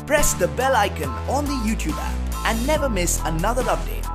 press the bell icon on the YouTube app and never miss another update.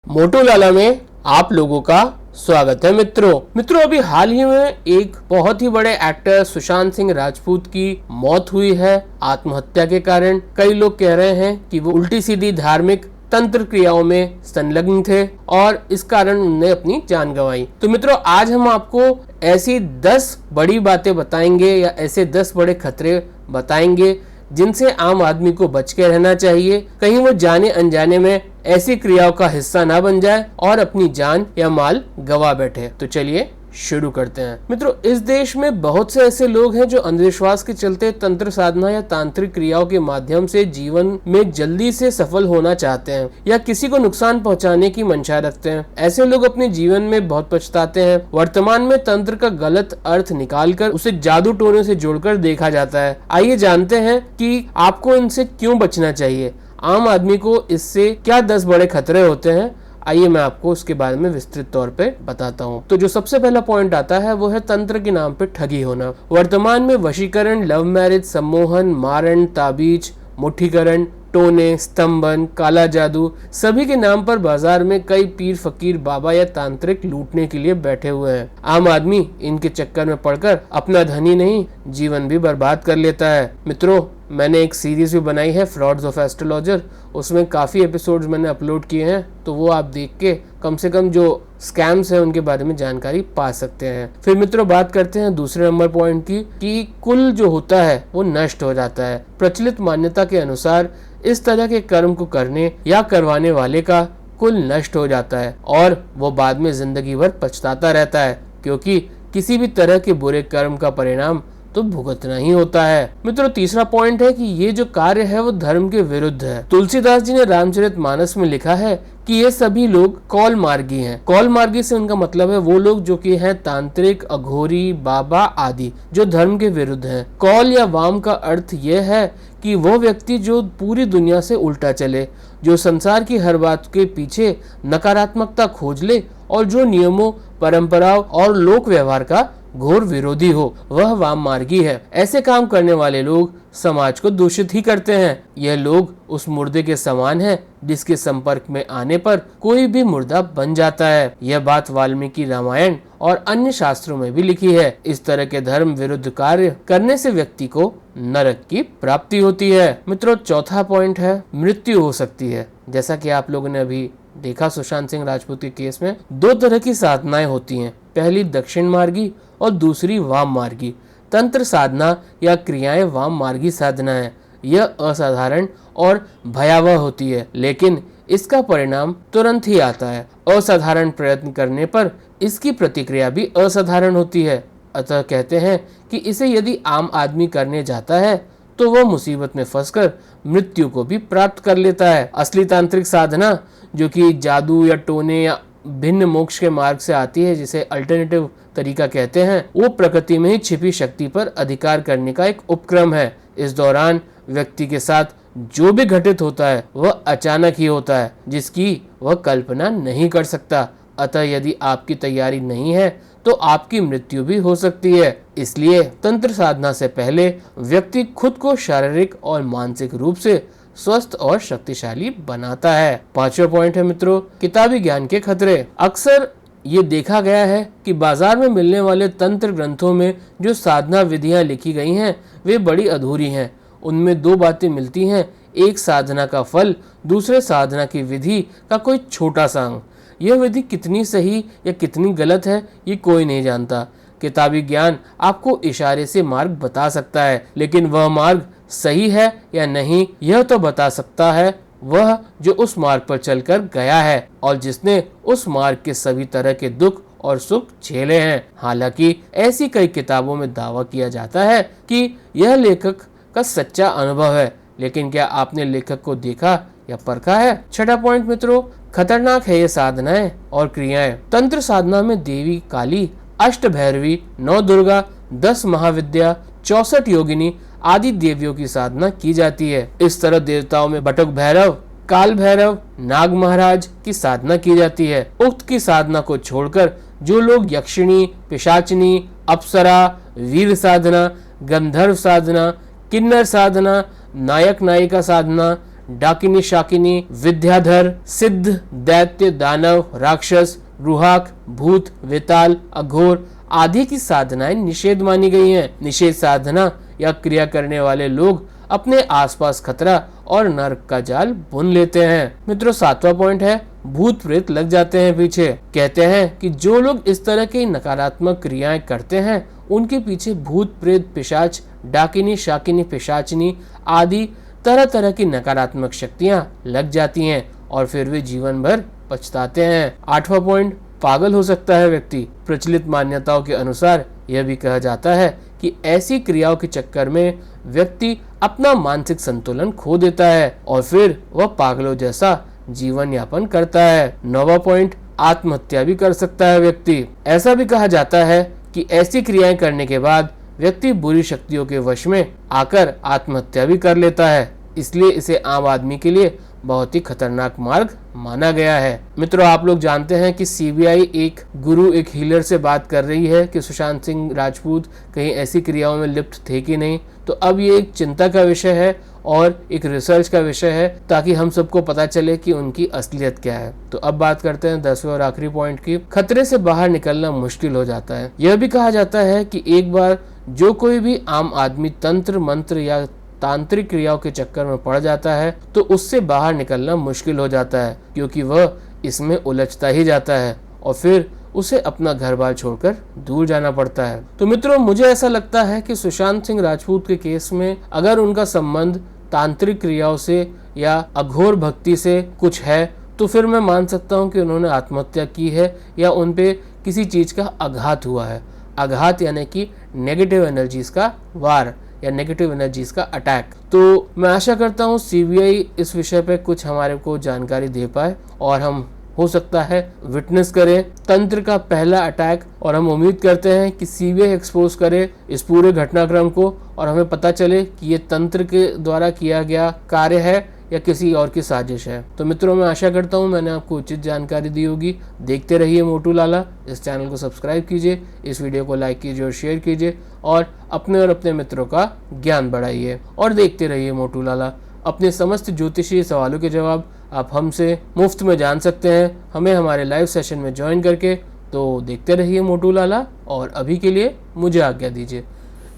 मोटू लाला में आप लोगों का स्वागत है मित्रों अभी हाल ही में एक बहुत ही बड़े एक्टर सुशांत सिंह राजपूत की मौत हुई है आत्महत्या के कारण। कई लोग कह रहे हैं कि वो उल्टी सीधी धार्मिक तंत्र क्रियाओं में संलग्न थे और इस कारण उन्होंने अपनी जान गंवाई। तो मित्रों आज हम आपको ऐसी 10 बड़ी बातें बताएंगे या ऐसे 10 बड़े खतरे बताएंगे जिनसे आम आदमी को बच के रहना चाहिए, कहीं वो जाने अनजाने में ऐसी क्रियाओं का हिस्सा ना बन जाए और अपनी जान या माल गवा बैठे। तो चलिए शुरू करते हैं। मित्रों इस देश में बहुत से ऐसे लोग हैं जो अंधविश्वास के चलते तंत्र साधना या तांत्रिक क्रियाओं के माध्यम से जीवन में जल्दी से सफल होना चाहते हैं या किसी को नुकसान पहुंचाने की मंशा रखते हैं। ऐसे लोग अपने जीवन में बहुत पछताते हैं। वर्तमान में तंत्र का गलत अर्थ निकालकर उसे जादू टोने से जोड़कर देखा जाता है। आइए जानते हैं कि आपको इनसे क्यों बचना चाहिए, आम आदमी को इससे क्या 10 बड़े खतरे होते हैं। आइए मैं आपको उसके बारे में विस्तृत तौर पे बताता हूँ। तो जो सबसे पहला पॉइंट आता है वो है तंत्र के नाम पे ठगी होना। वर्तमान में वशीकरण, लव मैरिज, सम्मोहन, मारण, ताबीज, मुठ्ठीकरण, टोने, स्तंभन, काला जादू सभी के नाम पर बाजार में कई पीर फकीर बाबा या तांत्रिक लूटने के लिए बैठे हुए हैं। आम आदमी इनके चक्कर में पड़कर अपना धन ही नहीं जीवन भी बर्बाद कर लेता है। मित्रों मैंने एक सीरीज भी बनाई है फ्रॉड्स ऑफ एस्ट्रोलॉजर, उसमें काफ़ी एपिसोड्स मैंने अपलोड किए हैं, तो वो आप देख के कम से कम जो स्कैम्स हैं उनके बारे में जानकारी पा सकते हैं। फिर मित्रों बात करते हैं दूसरे नंबर पॉइंट की कि कुल जो होता है वो नष्ट हो जाता है। प्रचलित मान्यता के अनुसार इस तरह के कर्म को करने या करवाने वाले का कुल नष्ट हो जाता है और वो बाद में जिंदगी भर पछताता रहता है, क्योंकि किसी भी तरह के बुरे कर्म का परिणाम तो भुगतना ही होता है। मित्रों तीसरा पॉइंट है कि ये जो कार्य है वो धर्म के विरुद्ध है। तुलसीदास जी ने रामचरितमानस में लिखा है कि ये सभी लोग कौल मार्गी हैं। कौल मार्गी से उनका मतलब है वो लोग जो कि हैं तांत्रिक, अघोरी, बाबा आदि जो धर्म के विरुद्ध हैं। कौल या वाम का अर्थ यह है कि वो व्यक्ति जो पूरी दुनिया से उल्टा चले, जो संसार की हर बात के पीछे नकारात्मकता खोज ले और जो नियमों, परंपराओं और लोक व्यवहार का घोर विरोधी हो, वह वाम मार्गी है। ऐसे काम करने वाले लोग समाज को दूषित ही करते हैं। यह लोग उस मुर्दे के समान है जिसके संपर्क में आने पर कोई भी मुर्दा बन जाता है। यह बात वाल्मीकि रामायण और अन्य शास्त्रों में भी लिखी है। इस तरह के धर्म विरुद्ध कार्य करने से व्यक्ति को नरक की प्राप्ति होती है। मित्रों चौथा पॉइंट है मृत्यु हो सकती है। जैसा कि आप लोगों ने अभी देखा सुशांत सिंह राजपूत के केस में 2 तरह की साधनाएं होती हैं, पहली दक्षिण मार्गी और दूसरी वाम मार्गी। तंत्र साधना या क्रियाएं वाम मार्गी साधना है। यह असाधारण और भयावह होती है, लेकिन इसका परिणाम तुरंत ही आता है। असाधारण प्रयत्न करने पर इसकी प्रतिक्रिया भी असाधारण होती है। अतः कहते हैं कि इसे यदि आम आदमी करने जाता है तो वह मुसीबत में फंसकर मृत्यु को भी प्राप्त कर लेता है। असली तांत्रिक साधना जो कि जादू या टोने या भिन्न मोक्ष के मार्ग से आती है, जिसे अल्टरनेटिव तरीका कहते हैं, वो प्रकृति में ही छिपी शक्ति पर अधिकार करने का एक उपक्रम है। इस दौरान व्यक्ति के साथ जो भी घटित होता है वह अचानक ही होता है, जिसकी वह कल्पना नहीं कर सकता। अतः यदि आपकी तैयारी नहीं है तो आपकी मृत्यु भी हो सकती है। इसलिए तंत्र साधना से पहले व्यक्ति खुद को शारीरिक और मानसिक रूप से स्वस्थ और शक्तिशाली बनाता है। 5वां पॉइंट है मित्रों किताबी ज्ञान के खतरे। अक्सर ये देखा गया है कि बाजार में मिलने वाले तंत्र ग्रंथों में जो साधना विधियां लिखी गई हैं वे बड़ी अधूरी हैं। उनमें 2 बातें मिलती हैं, एक साधना का फल, दूसरे साधना की विधि का कोई छोटा सा अंग। यह विधि कितनी सही या कितनी गलत है ये कोई नहीं जानता। किताबी ज्ञान आपको इशारे से मार्ग बता सकता है, लेकिन वह मार्ग सही है या नहीं यह तो बता सकता है वह जो उस मार्ग पर चलकर गया है और जिसने उस मार्ग के सभी तरह के दुख और सुख झेले हैं। हालांकि ऐसी कई किताबों में दावा किया जाता है कि यह लेखक का सच्चा अनुभव है, लेकिन क्या आपने लेखक को देखा या परखा है? 6वां पॉइंट मित्रों खतरनाक है ये साधनाएं और क्रियाएं। तंत्र साधना में देवी काली, अष्ट भैरवी, 9 दुर्गा, 10 महाविद्या, 64 योगिनी आदि देवियों की साधना की जाती है। इस तरह देवताओं में बटुक भैरव, काल भैरव, नाग महाराज की साधना की जाती है। उक्त की साधना को छोड़कर जो लोग यक्षिणी, पिशाचिनी, अप्सरा, वीर साधना, गंधर्व साधना, किन्नर साधना, नायक नायिका साधना, डाकिनी शाकिनी, विद्याधर, सिद्ध, दैत्य, दानव, राक्षस, रुहाक, भूत, वेताल, अघोर आदि की साधनाएं निषेध मानी गई हैं। निषेध साधना या क्रिया करने वाले लोग अपने आसपास खतरा और नरक का जाल बुन लेते हैं। मित्रों, 7वां पॉइंट है भूत प्रेत लग जाते हैं पीछे। कहते हैं कि जो लोग इस तरह की नकारात्मक क्रियाएं करते हैं उनके पीछे भूत प्रेत, पिशाच, डाकिनी शाकिनी, पिशाचिनी आदि तरह तरह की नकारात्मक शक्तियां लग जाती हैं और फिर वे जीवन भर पछताते हैं। 8वां पॉइंट, पागल हो सकता है व्यक्ति। प्रचलित मान्यताओं के अनुसार यह भी कहा जाता है कि ऐसी क्रियाओं के चक्कर में व्यक्ति अपना मानसिक संतुलन खो देता है और फिर वह पागलों जैसा जीवन यापन करता है। 9वां पॉइंट, आत्महत्या भी कर सकता है व्यक्ति। ऐसा भी कहा जाता है कि ऐसी क्रियाएं करने के बाद व्यक्ति बुरी शक्तियों के वश में आकर आत्महत्या भी कर लेता है। इसलिए इसे आम आदमी के लिए बहुत ही खतरनाक मार्ग माना गया है। मित्रों, आप लोग जानते हैं कि सीबीआई एक गुरु, एक हीलर से बात कर रही है कि सुशांत सिंह राजपूत कहीं ऐसी क्रियाओं में लिप्त थे कि नहीं। तो अब ये एक चिंता का विषय है और एक रिसर्च का विषय है ताकि हम सबको पता चले कि उनकी असलियत क्या है। तो अब बात करते हैं 10वें और आखिरी पॉइंट की। खतरे से बाहर निकलना मुश्किल हो जाता है। यह भी कहा जाता है कि एक बार जो कोई भी आम आदमी तंत्र मंत्र या तांत्रिक क्रियाओं के चक्कर में पड़ जाता है तो उससे बाहर निकलना मुश्किल हो जाता है, क्योंकि वह इसमें उलझता ही जाता है और फिर उसे अपना घर बार छोड़कर दूर जाना पड़ता है। तो मित्रों, मुझे ऐसा लगता है कि सुशांत सिंह राजपूत के केस में अगर उनका संबंध तांत्रिक क्रियाओं से या अघोर भक्ति से कुछ है तो फिर मैं मान सकता हूँ कि उन्होंने आत्महत्या की है या उन पे किसी चीज का आघात हुआ है। आघात यानी कि नेगेटिव एनर्जीज का वार या नेगेटिव एनर्जीज का अटैक। तो मैं आशा करता हूँ सीबीआई इस विषय पे कुछ हमारे को जानकारी दे पाए और हम हो सकता है विटनेस करें तंत्र का पहला अटैक। और हम उम्मीद करते हैं कि सीबीआई एक्सपोज करे इस पूरे घटनाक्रम को और हमें पता चले कि ये तंत्र के द्वारा किया गया कार्य है या किसी और की साजिश है। तो मित्रों, मैं आशा करता हूँ मैंने आपको उचित जानकारी दी होगी। देखते रहिए मोटू लाला। इस चैनल को सब्सक्राइब कीजिए, इस वीडियो को लाइक कीजिए और शेयर कीजिए और अपने मित्रों का ज्ञान बढ़ाइए। और देखते रहिए मोटू लाला। अपने समस्त ज्योतिषीय सवालों के जवाब आप हमसे मुफ्त में जान सकते हैं, हमें हमारे लाइव सेशन में ज्वाइन करके। तो देखते रहिए मोटू लाला और अभी के लिए मुझे आज्ञा दीजिए।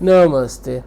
नमस्ते।